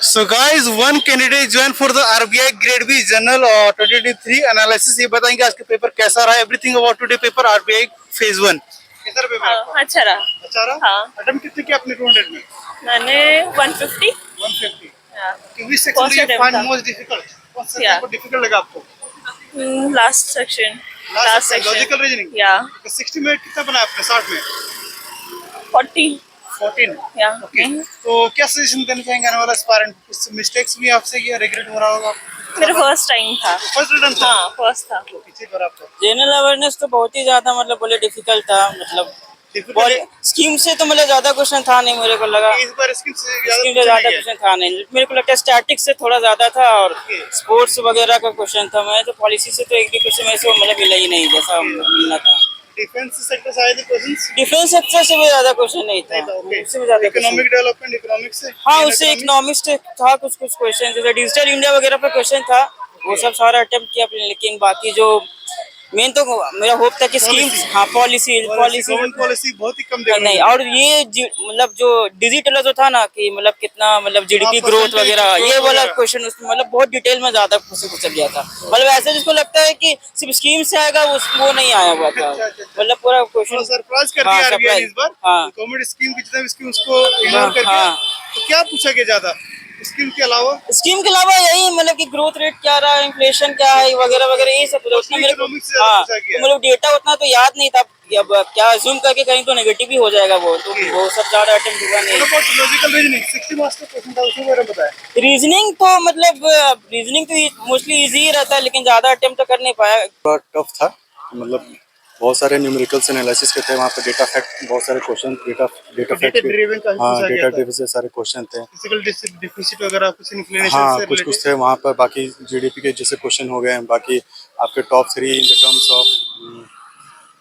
So guys, one candidate joined for the RBI Grade B General 2023 analysis. ये बताएंगे आज का पेपर कैसा रहा? Everything about today paper RBI Phase 1. कैसा रहा पेपर आपका? अच्छा रहा। अच्छा रहा? हाँ। अटेम्प्ट कितने किया आपने 200 में? मैंने 150। 150. हाँ। Which section do you First find attempt most difficult? कौन सा Yeah. आपको difficult लगा आपको? Last section. Last section, logical reasoning. या 60 में कितना बना आपने? 60 में? 40। 14. या Okay. तो क्या सजेशन देना चाहेंगे आने वाला एस्पायरेंट? कुछ मिस्टेक्स भी आपसे किया, रिग्रेट हो रहा होगा? मेरा फर्स्ट टाइम था। फर्स्ट रिटर्न था? हाँ फर्स्ट था। पीछे पर आपको जनरल अवेयरनेस तो बहुत ही ज्यादा मतलब बोले डिफिकल्ट था। मतलब स्कीम से तो मतलब ज्यादा क्वेश्चन था नहीं, मेरे को लगा इस बार स्किम से स्कीम से ज्यादा क्वेश्चन था नहीं। मेरे को लगता है स्टैटिक से थोड़ा ज्यादा था और स्पोर्ट्स वगैरह का क्वेश्चन था। मैं तो पॉलिसी से तो एक भी क्वेश्चन ऐसे मतलब मिला ही नहीं जैसा मिलना था। डिफेंस सेक्टर से आए थे क्वेश्चंस? डिफेंस सेक्टर से भी ज्यादा क्वेश्चन नहीं था। उससे भी ज्यादा इकोनॉमिक डेवलपमेंट, इकोनॉमिक्स से? हाँ, उससे इकोनॉमिक्स था कुछ कुछ क्वेश्चन, जैसे डिजिटल इंडिया वगैरह पे क्वेश्चन था, वो सब सारा अटेम्प्ट किया अपने। लेकिन बाकी जो मेन तो मेरा होप था कि स्कीम्स, हाँ पॉलिसी गवर्नमेंट पॉलिसी बहुत ही कम नहीं। और ये मतलब जो डिजिटल जो था ना कि मतलब कितना मतलब जीडीपी ग्रोथ वगैरह, ये वाला क्वेश्चन उसमें मतलब बहुत डिटेल में ज्यादा पूछा गया था। मतलब ऐसे जिसको लगता है कि सिर्फ स्कीम से आएगा वो नहीं आया हुआ था। मतलब पूरा क्वेश्चन सरप्राइज कर दिया आरबीआई इस बार। हाँ गवर्नमेंट स्कीम की जितने भी स्कीम उसको इग्नोर करके तो क्या पूछा गया ज्यादा स्कीम के अलावा? स्कीम के अलावा यही मतलब कि ग्रोथ रेट क्या रहा है, इन्फ्लेशन क्या है वगैरह वगैरह, यही सब उतना मेरे को। हाँ मतलब डेटा उतना तो याद नहीं था। अब क्या जूम करके कहीं तो नेगेटिव ही हो जाएगा वो, तो वो सब ज्यादा अटेम्प्ट हुआ नहीं। लॉजिकल रीजनिंग 60 मार्क्स का क्वेश्चन था, उसमें मेरा बताया। रीजनिंग तो मतलब रीजनिंग तो मोस्टली इजी ही रहता है, लेकिन ज्यादा अटेम्प्ट तो कर नहीं पाया। थोड़ा टफ था। मतलब बहुत सारे न्यूमेरिकल्स एनालिसिस के थे वहाँ पे। डेटा फैक्ट बहुत सारे क्वेश्चन, डेटा फैक्ट ड्रिवन का हाँ पूछा डेटा गया था। ड्रिवन से सारे क्वेश्चन थे। फिजिकल डेफिसिट वगैरह कुछ इन्फ्लेशन हाँ से कुछ रिलेटेड। थे वहाँ पर। बाकी जीडीपी के जैसे क्वेश्चन हो गए हैं। बाकी आपके top 3 in the terms of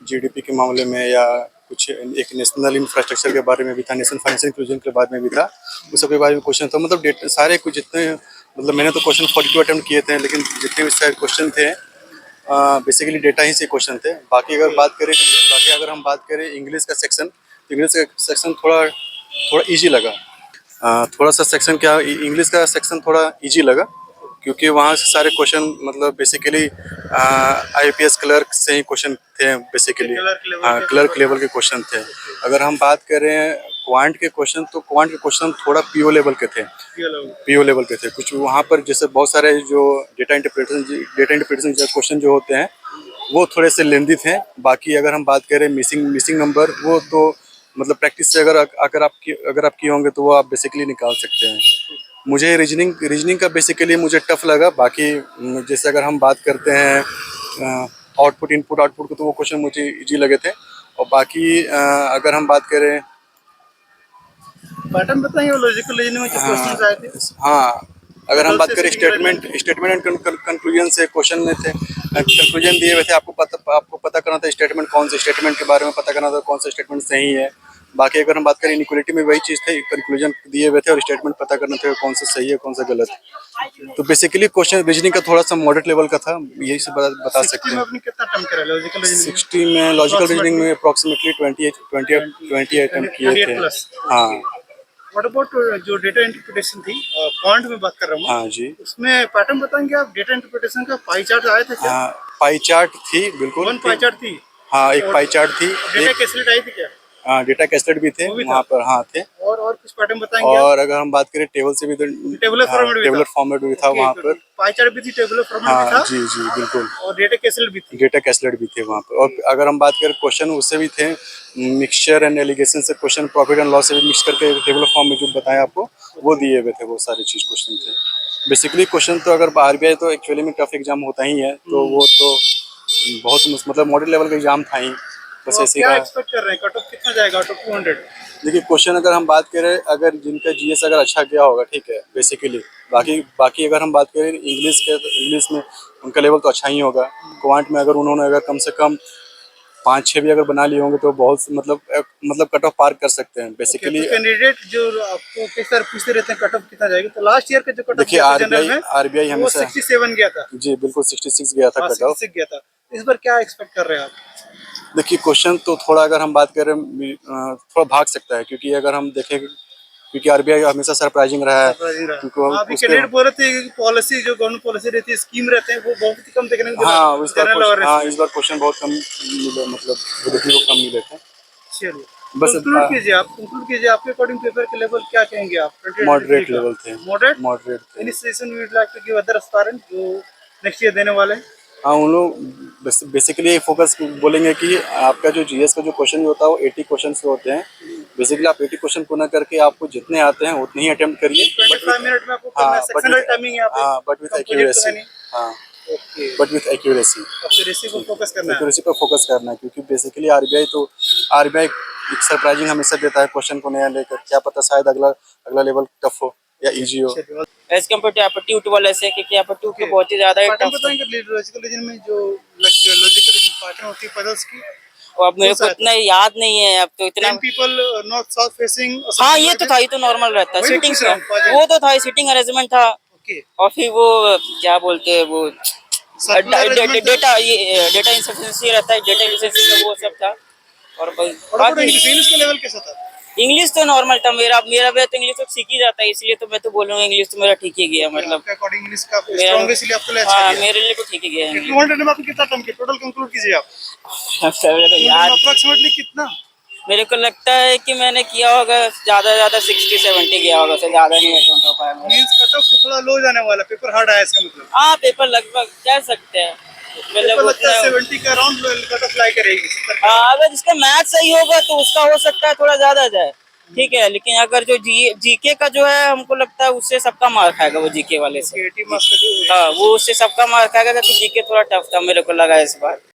GDP के मामले में, या कुछ एक नेशनल इंफ्रास्ट्रक्चर के बारे में भी था, नेशनल फाइनेंशियल इंक्लूजन के बारे में भी था, उस सब के बारे में क्वेश्चन था। मतलब सारे कुछ जितने मतलब मैंने तो क्वेश्चन 42 अटेम्प्ट किए थे, लेकिन जितने भी सारे क्वेश्चन थे बेसिकली डेटा ही से क्वेश्चन थे। बाकी अगर हम बात करें इंग्लिश का सेक्शन, तो इंग्लिश का सेक्शन थोड़ा इजी लगा। थोड़ा सा सेक्शन क्या इंग्लिश का सेक्शन थोड़ा इजी लगा, क्योंकि वहाँ से सारे क्वेश्चन मतलब बेसिकली आईपीएस क्लर्क से ही क्वेश्चन थे बेसिकली। हाँ क्लर्क लेवल के क्वेश्चन थे। अगर हम बात करें क्वांट के क्वेश्चन, तो क्वांट के क्वेश्चन थोड़ा पीओ लेवल के थे। पीओ लेवल के थे कुछ वहाँ पर। जैसे बहुत सारे जो डेटा इंटरप्रिटेशन क्वेश्चन जो होते हैं वो थोड़े से लेंदी थे। बाकी अगर हम बात करें मिसिंग नंबर, वो तो मतलब प्रैक्टिस से अगर आप किए होंगे तो वो आप बेसिकली निकाल सकते हैं। मुझे रीजनिंग का बेसिकली मुझे टफ लगा। बाकी जैसे अगर हम बात करते हैं आउटपुट को, तो वो क्वेश्चन मुझे इजी लगे थे। और बाकी अगर हम बात करें पैटर्न बताइए लॉजिकल रीजनिंग में जो क्वेश्चंस आए थे। हाँ अगर हम बात करें स्टेटमेंट एंड कंक्लूजन से क्वेश्चन में थे। कंक्लूजन दिए हुए थे, आपको पता करना था स्टेटमेंट कौन से स्टेटमेंट के बारे में पता करना था कौन सा स्टेटमेंट सही है। बाकी अगर हम बात करें इनइक्वालिटी में वही चीज़ थे, कंक्लूजन दिए हुए थे और स्टेटमेंट पता करना था कौन सा सही है कौन सा गलत। तो बेसिकली क्वेश्चन रीजनिंग का थोड़ा सा मॉडरेट लेवल का था, यही से बता सकते हैं। आपने कितना अटेम्प्ट करा लॉजिकल रीजनिंग? 60 में लॉजिकल रीजनिंग में अप्रॉक्सीमेटली 20 अटेम्प्ट किए थे। हाँ व्हाट अबाउट जो डेटा इंटरप्रिटेशन थी, क्वांट में बात कर रहा हूँ। हाँ जी। उसमें पैटर्न बताएंगे आप? डेटा इंटरप्रिटेशन का पाई चार्ट आया था क्या? हाँ पाई चार्ट थी बिल्कुल। वन पाई चार्ट थी। हाँ एक पाई चार्ट थी। डेटा कैलकुलेट आई थी क्या? हाँ डेटा कैस्टेड भी थे वहाँ पर। हाँ थे। और कुछ पैटर्न बताएंगे? और अगर हम बात करें टेबल से भी, तो टेबुलर फॉर्मेट भी था वहाँ पर। पाई चार्ट भी थी, टेबुलर फॉर्मेट भी था। हाँ जी बिल्कुल। और डेटा कैलकुलेट भी थी। डेटा कैस्टेड भी थे वहाँ पर। और अगर हम बात करें क्वेश्चन उससे भी थे, मिक्सचर एंड एलिगेशन से क्वेश्चन, प्रॉफिट एंड लॉस से भी मिक्स करके टेबुलर फॉर्म में जो बताया आपको वो दिए हुए थे। वो सारी चीज़ क्वेश्चन थे बेसिकली। क्वेश्चन तो अगर आरबीआई तो एक्चुअली में टफ एग्जाम होता ही है, तो वो तो बहुत मतलब मॉडल लेवल का एग्जाम था ही। बस ऐसे क्या एक्सपेक्ट कर रहे हैं? कट ऑफ कितना जाएगा आउट ऑफ 200? देखिए क्वेश्चन अगर हम बात करें, अगर जिनका जीएस अगर अच्छा गया होगा ठीक है बेसिकली। बाकी अगर हम बात करें इंग्लिश के, तो इंग्लिश में उनका लेवल तो अच्छा ही होगा। क्वांट में अगर उन्होंने अगर कम से कम 5-6 भी अगर बना लिए होंगे तो बहुत मतलब कट ऑफ पार कर सकते हैं बेसिकली। कैंडिडेट जो आपको किस तरह पूछते रहते हैं कट ऑफ कितना जाएगा, तो लास्ट ईयर का जो कट ऑफ देखिए आरबीआई हमेशा 67 गया था। जी बिल्कुल 66 गया था कट ऑफ। 66 गया था। इस बार क्या एक्सपेक्ट कर रहे हैं आप? देखिए क्वेश्चन तो थोड़ा अगर हम बात करें थोड़ा भाग सकता है, क्योंकि अगर हम देखें क्योंकि आरबीआई हमेशा सरप्राइजिंग रहा है क्योंकि अभी उसके- कैंडिडेट बोल रहे थे कि पॉलिसी जो गवर्नमेंट पॉलिसी रहती है, स्कीम रहते हैं, वो बहुत ही कम देखने को मिला हाँ इस बार जनरल क्वेश्चन- हाँ अवेयरनेस इस बार क्वेश्चन बहुत कम मिले, मतलब वो देखने को कम मिले थे। चलिए बस कंक्लूड कीजिए, आप कंक्लूड कीजिए, आपके अकॉर्डिंग पेपर के लेवल क्या कहेंगे आप? मॉडरेट लेवल थे। मॉडरेट मॉडरेट थे। Any suggestion we would like to give other aspirant जो नेक्स्ट ईयर देने वाले हैं? हाँ उन लोग बेसिकली फोकस बोलेंगे कि आपका जो जीएस का जो क्वेश्चन होता है वो 80 क्वेश्चन होते हैं। बेसिकली आप 80 क्वेश्चन पूर्ण करके आपको जितने आते हैं उतने ही अटेम्प्ट करिए। 25 मिनट में आपको करना हाँ है, सेक्शनल टाइमिंग है हाँ बट विथ तो है एक्यूरेसी। नहीं। हाँ okay, but with accuracy. Accuracy को फोकस करना है। एक्यूरेसी पर फोकस करना है क्योंकि बेसिकली आरबीआई एक सरप्राइजिंग हमेशा देता है क्वेश्चन को नया लेकर। क्या पता शायद अगला लेवल टफ हो या इजी हो। चलिए, एज कम्पेयर टू एप्टीट्यूड वाले से, क्योंकि एप्टीट्यूड तो बहुत ही ज्यादा पैटर्न टफ है। बताएंगे लॉजिकल रीजन में जो लॉजिकल पैटर्न होती है पजल्स की। और अब मेरे कौन को सा इतना याद नहीं है अब तो इतना। 10 पीपल नॉर्थ साउथ फेसिंग। हाँ ये तो था, ये तो नॉर्मल रहता है वही तो सीटिंग पूछ का, रहा हूँ, puzzle। वो तो था सीटिंग अरेंजमेंट था। ओके, और फिर वो क्या बोलते हैं वो Circular arrangement था। डेटा, ये डेटा इंसफिशिएंसी रहता है, डेटा इंसफिशिएंसी का वो सब था। और और इंग्लिश का लेवल कैसा था? इंग्लिश तो नॉर्मल था मेरा भी तो इंग्लिश तो सीख ही जाता है, इसलिए तो मैं तो बोलूंगा इंग्लिश तो मेरा ठीक ही गया, मतलब आपके अकॉर्डिंग इंग्लिश का मेरा- स्ट्रांग है, इसलिए आपको अच्छा हाँ गया। मेरे लिए तो ठीक ही गया है। 200 में आपको कितना टर्म के टोटल कंक्लूड कीजिए आप? मेरे को याद, अप्रोक्सीमेटली कितना? मेरे को लगता है कि मैंने किया होगा ज्यादा से ज्यादा 60-70 किया होगा, उससे ज्यादा नहीं अटेम्प्ट हो पाया मेरा। मींस कट ऑफ थोड़ा लो जाने वाला, पेपर हार्ड आया इसका मतलब। हाँ पेपर लगभग कह सकते हैं, मतलब पेपर लगता है उतना- 70 का अराउंड कट ऑफ लाई करेगी 70 का। हाँ अगर जिसका मैथ सही होगा तो उसका हो सकता है थोड़ा ज्यादा जाए, ठीक है। लेकिन अगर जो जीके का जो है, हमको लगता है उससे सबका मार खाएगा वो जीके वाले से। 80 मार्क्स का जो हाँ वो उससे सबका मार खाएगा, क्योंकि जीके थोड़ा टफ था मेरे को लगा इस बार।